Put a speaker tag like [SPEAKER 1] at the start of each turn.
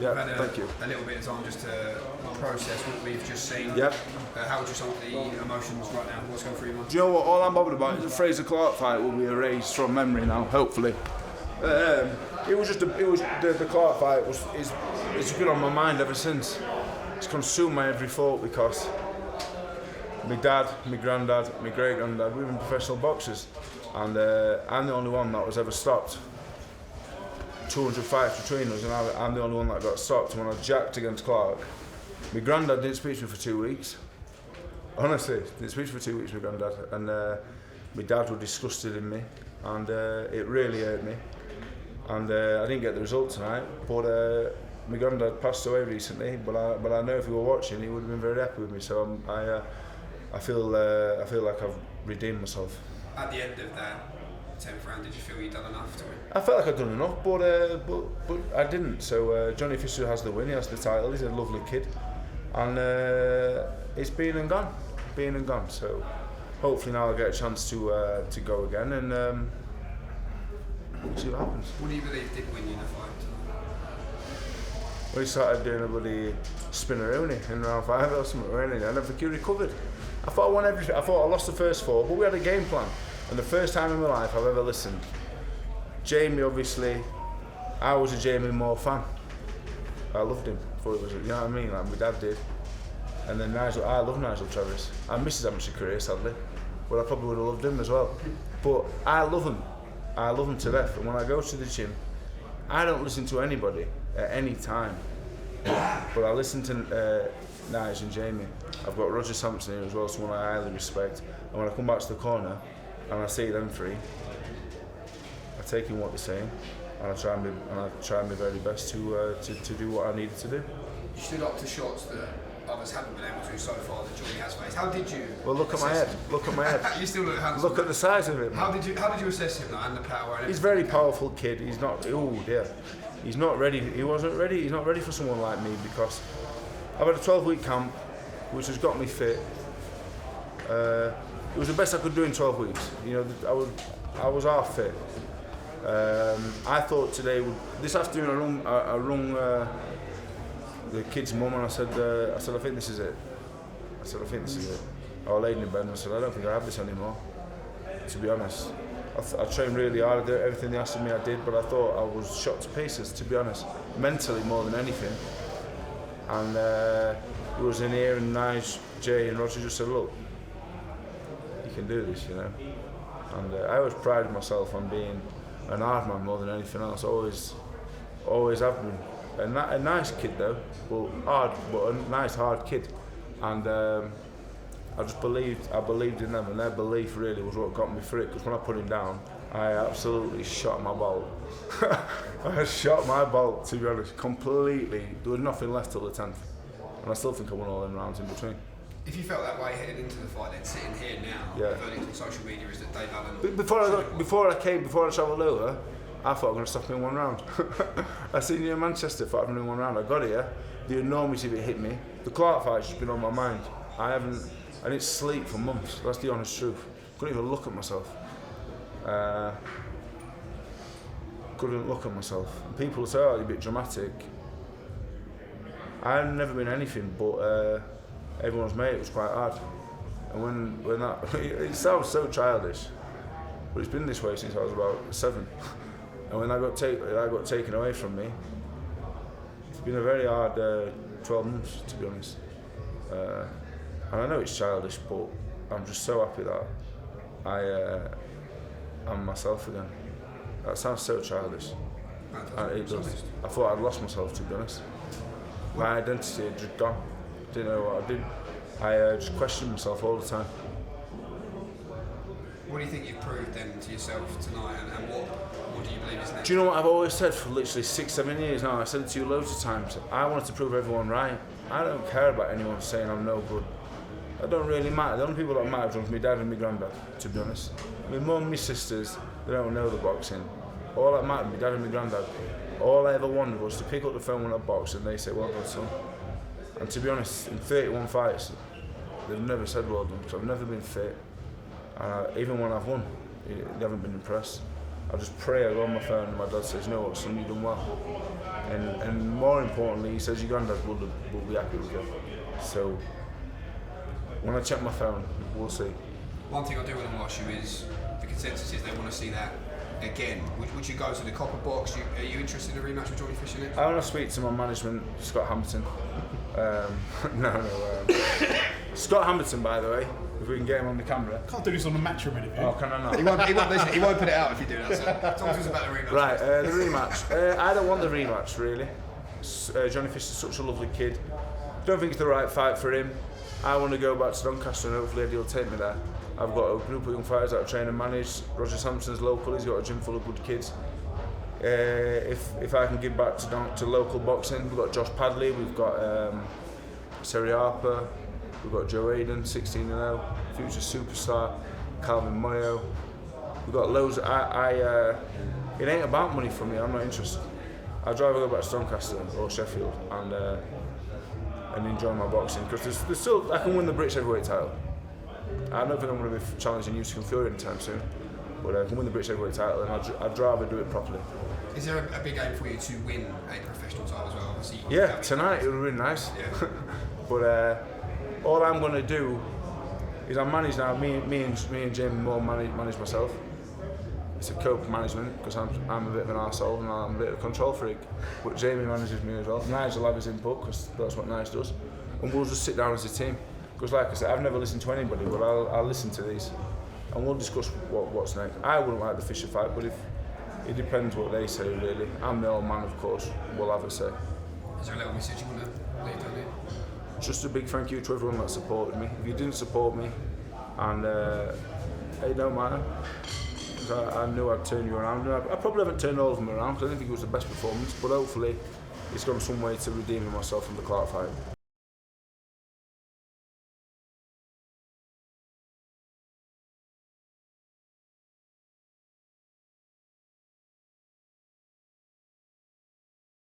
[SPEAKER 1] Yeah,
[SPEAKER 2] thank you. A little bit of time just to process what we've just seen.
[SPEAKER 1] Yep.
[SPEAKER 2] How would you sum up the emotions right now? What's going through your mind?
[SPEAKER 1] Do you know what? All I'm bothered about is the Fraser Clark fight will be erased from memory now, hopefully. The Clark fight it's been on my mind ever since. It's consumed my every thought because my dad, my granddad, my great granddad, we've been professional boxers, and I'm the only one that was ever stopped. 200 fights between us, and I'm the only one that got stopped. When I jacked against Clark, my granddad didn't speak to me for 2 weeks. Honestly, didn't speak to me for 2 weeks, my granddad, and my dad was disgusted in me, and it really hurt me. And I didn't get the result tonight, but my granddad passed away recently. But I know if he were watching, he would have been very happy with me. So I feel like I've redeemed myself.
[SPEAKER 2] At the end of that 10th round, did you feel you'd done enough to win?
[SPEAKER 1] I felt like I'd done enough, but I didn't. So Johnny Fisher has the win. He has the title. He's a lovely kid, and it's been and gone. So hopefully now I'll get a chance to go again and see what happens.
[SPEAKER 2] What do you believe did win you the fight?
[SPEAKER 1] We started doing a bloody spinneroonie in round 5 or something, weren't we? I never think he recovered. I thought I won everything. I thought I lost the first 4, but we had a game plan. And the first time in my life I've ever listened. Jamie, obviously, I was a Jamie Moore fan. I loved him before he was, you know what I mean? Like my dad did. And then Nigel, I love Nigel Travis. I missed his amateur career, sadly, but I probably would have loved him as well. But I love him. I love him to death. And when I go to the gym, I don't listen to anybody at any time. But I listen to Nigel and Jamie. I've got Roger Sampson here as well, someone I highly respect. And when I come back to the corner and I see them three, I take in what they're saying, and I try my very best to do what I needed to do.
[SPEAKER 2] You stood up to shots that others haven't been able to so far that Johnny has faced. How did you?
[SPEAKER 1] Well, look at my head. Look at my head.
[SPEAKER 2] You still look handsome.
[SPEAKER 1] Look at the size of it. Man.
[SPEAKER 2] How did you assess him though, and the power? And
[SPEAKER 1] he's a very powerful kid. He's not. Oh yeah. He's not ready. He wasn't ready. He's not ready for someone like me because I've had a 12-week camp, which has got me fit. It was the best I could do in 12 weeks. You know, I was half fit. I thought today, this afternoon, I rung the kid's mum and I said, I think this is it. I laid in bed and I said, I don't think I have this anymore. To be honest, I trained really hard. I did everything they asked of me, I did, but I thought I was shot to pieces. To be honest, mentally more than anything. And it was in here, and Nige, Jay, and Roger just said, look, you can do this, you know. And I always prided myself on being an hard man more than anything else. Always have been. A nice kid though, but a nice hard kid. And I believed in them, and their belief really was what got me through it. Because when I put him down, I absolutely shot my bolt. I shot my bolt, to be honest, completely. There was nothing left till the 10th, and I still think I won all them rounds in between.
[SPEAKER 2] If you felt that way heading into the fight, then sitting here now, the verdict on social media is that Dave Allen.
[SPEAKER 1] Before I travelled over, I thought I was going to stop him in 1 round. I seen you in Manchester, thought I'm in 1 round. I got here. The enormity of it hit me. The Clark fight's just been on my mind. I didn't sleep for months. That's the honest truth. Couldn't even look at myself. Couldn't look at myself. And people say, "Oh, you're a bit dramatic." I've never been anything but everyone's mate. It was quite hard. And when that, it sounds so childish, but it's been this way since I was about 7. And when I got taken away from me, it's been a very hard 12 months, to be honest. And I know it's childish, but I'm just so happy that I'm myself again. That sounds so childish. And it does. I thought I'd lost myself, to be honest. My identity had just gone. Didn't know what I did. I just questioned myself all the time.
[SPEAKER 2] What do you think you've proved then to yourself tonight, and what do you believe is next?
[SPEAKER 1] Do you know what I've always said for literally 6-7 years now? I said it to you loads of times. I wanted to prove everyone right. I don't care about anyone saying I'm no good. That don't really matter. The only people that matter are my dad and my granddad, to be honest. My mum, my sisters, they don't know the boxing. All that mattered, my dad and my granddad. All I ever wanted was to pick up the phone when I boxed and they say, well done, son. And to be honest, in 31 fights, they've never said well done, because I've never been fit. And even when I've won, they haven't been impressed. I just pray, I go on my phone and my dad says, you know what, son, you've done well. And more importantly, he says your granddad will be happy with you. So when I check my phone, we'll see.
[SPEAKER 2] One thing I do want to ask you is, the consensus is they want to see that again. Would you go to the copper box? Are you interested in a rematch with Johnny Fisher next?
[SPEAKER 1] I want to speak to my management, Scott Hampton. Scott Hampton, by the way, if we can get him on the camera.
[SPEAKER 3] Can't do this on the Matchroom interview.
[SPEAKER 1] Oh, can I not?
[SPEAKER 2] He won't put it out if you do that. So talk to us about the rematch.
[SPEAKER 1] Right, the rematch. I don't want the rematch, really. Johnny Fisher's such a lovely kid. Don't think it's the right fight for him. I want to go back to Doncaster and hopefully Eddie will take me there. I've got a group of young fighters that I train and manage. Roger Sampson's local, he's got a gym full of good kids. If I can give back to local boxing, we've got Josh Padley, we've got Seri Harper, we've got Joe Hayden, 16-0, future superstar, Calvin Moyo. We've got loads. It ain't about money for me. I'm not interested. I'd rather go back to Doncaster or Sheffield and enjoy my boxing, because there's still, I can win the British heavyweight title. I don't think I'm going to be challenging Usyk Fury anytime soon, but I can win the British heavyweight title, and I'd rather do it properly.
[SPEAKER 2] Is there a big aim for you to win a professional title as well? Obviously,
[SPEAKER 1] yeah, tonight it would be really nice.
[SPEAKER 2] Yeah.
[SPEAKER 1] But all I'm going to do is I manage now. Me and Jamie Moore manage myself. It's a co-management, because I'm a bit of an arsehole and I'm a bit of a control freak. But Jamie manages me as well. Nige will have his input, because that's what Nige does. And we'll just sit down as a team. Because like I said, I've never listened to anybody, but I'll listen to these. And we'll discuss what's next. I wouldn't like the Fisher fight, but it depends what they say, really. I'm the old man, of course. We'll have a say.
[SPEAKER 2] Is there a little message you want to leave down here?
[SPEAKER 1] Just a big thank you to everyone that supported me. If you didn't support me, and it don't matter. I knew I'd turn you around. I probably haven't turned all of them around, because I didn't think it was the best performance, but hopefully it's gone some way to redeeming myself from the Clark fight.